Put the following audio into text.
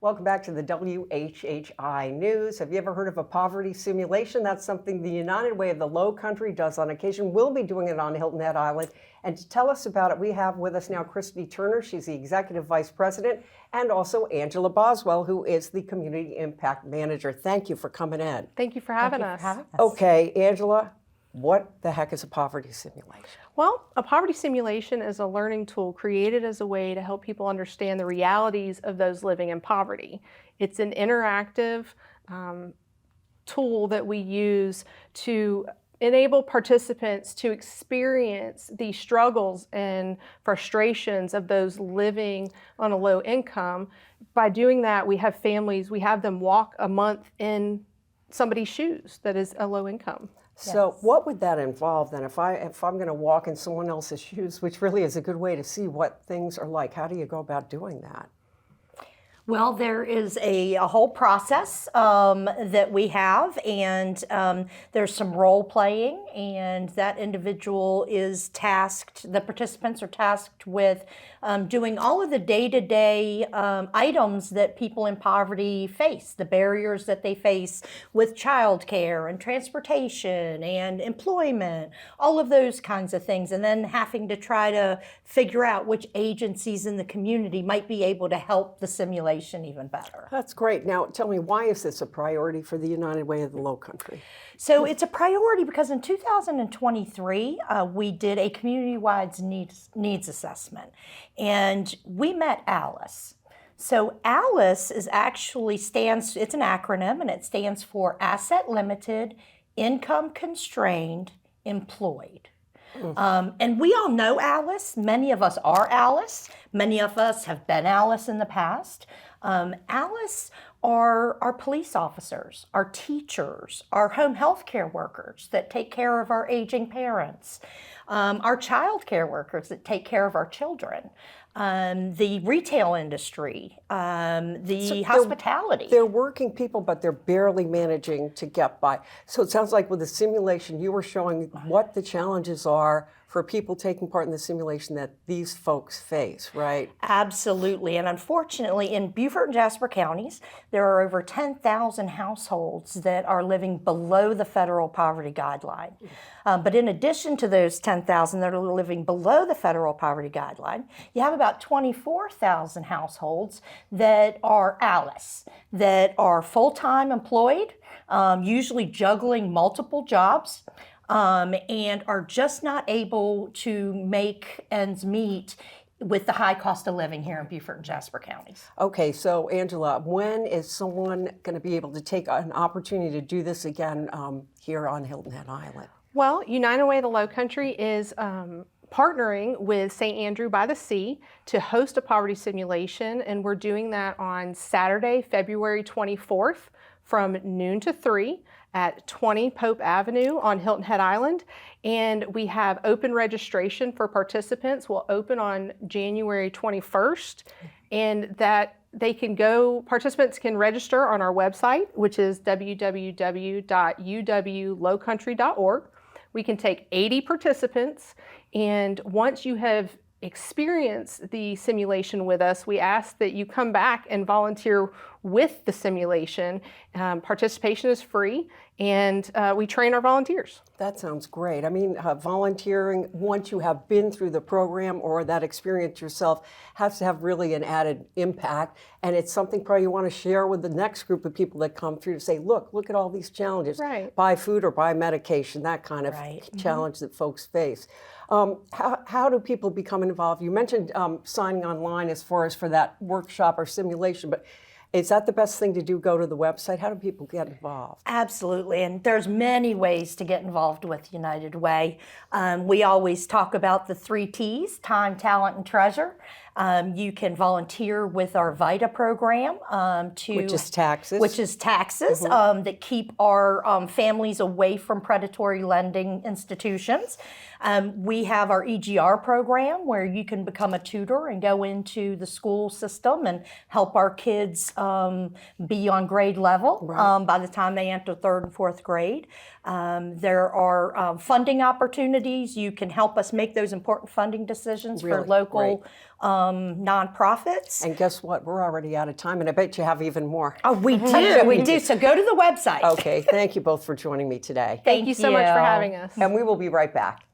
Welcome back to the WHHI News. Have you ever heard of a poverty simulation? That's something the United Way of the Lowcountry does on occasion. We'll be doing it on Hilton Head Island. And to tell us about it, we have with us now Chrystie Turner. She's the Executive Vice President, and also Angela Boswell, who is the Community Impact Manager. Thank you for coming in. Thank you for having us. Okay, Angela, what the heck is a poverty simulation? Well, a poverty simulation is a learning tool created as a way to help people understand the realities of those living in poverty. It's an interactive tool that we use to enable participants to experience the struggles and frustrations of those living on a low income. By doing that, we have families, we have them walk a month in somebody's shoes that is a low income. So what would that involve then? If I'm going to walk in someone else's shoes, which really is a good way to see what things are like, how do you go about doing that? Well, there is a whole process that we have, and there's some role playing, and that individual is tasked, the participants are tasked with doing all of the day-to-day items that people in poverty face, the barriers that they face with childcare and transportation and employment, all of those kinds of things, and then having to try to figure out which agencies in the community might be able to help the simulation even better. That's great. Now, tell me, why is this a priority for the United Way of the Lowcountry? So it's a priority because in 2023, we did a community-wide needs assessment, and we met ALICE. So ALICE is actually it's an acronym, and it stands for Asset Limited, Income Constrained, Employed. And we all know ALICE. Many of us are ALICE. Many of us have been ALICE in the past. ALICE are our police officers, our teachers, our home health care workers that take care of our aging parents, our child care workers that take care of our children, the retail industry, the hospitality. They're working people, but they're barely managing to get by. So it sounds like with the simulation, you were showing what the challenges are for people taking part in the simulation that these folks face, right? Absolutely. And unfortunately, in Beaufort and Jasper counties, there are over 10,000 households that are living below the federal poverty guideline. But in addition to those 10,000 that are living below the federal poverty guideline, you have about 24,000 households that are ALICE, that are full-time employed, usually juggling multiple jobs, and are just not able to make ends meet with the high cost of living here in Beaufort and Jasper counties. Okay, so Angela, when is someone going to be able to take an opportunity to do this again here on Hilton Head Island? Well, United Way of the Lowcountry is partnering with St. Andrew by the Sea to host a poverty simulation, and we're doing that on Saturday, February 24th from noon to 3 at 20 Pope Avenue on Hilton Head Island. And we have open registration for participants. We'll open on January 21st, and that they can go, participants can register on our website, which is www.uwlowcountry.org. We can take 80 participants, and once you have experienced the simulation with us, we ask that you come back and volunteer with the simulation. Participation is free, and we train our volunteers. That sounds great. I mean, volunteering, once you have been through the program or that experience yourself, has to have really an added impact. And it's something probably you want to share with the next group of people that come through to say, look at all these challenges. Right. Buy food or buy medication, that kind of challenge that folks face. How do people become involved? You mentioned signing online as far as for that workshop or simulation, but is that the best thing to do, go to the website? How do people get involved? Absolutely, and there's many ways to get involved with United Way. We always talk about the 3 T's, time, talent, and treasure. You can volunteer with our VITA program which is taxes. That keep our families away from predatory lending institutions. We have our EGR program where you can become a tutor and go into the school system and help our kids be on grade level by the time they enter 3rd and 4th grade. There are funding opportunities. You can help us make those important funding decisions for local nonprofits. And guess what? We're already out of time, and I bet you have even more. Oh, we do. We do. So go to the website. Okay, thank you both for joining me today. Thank you so much for having us. And we will be right back.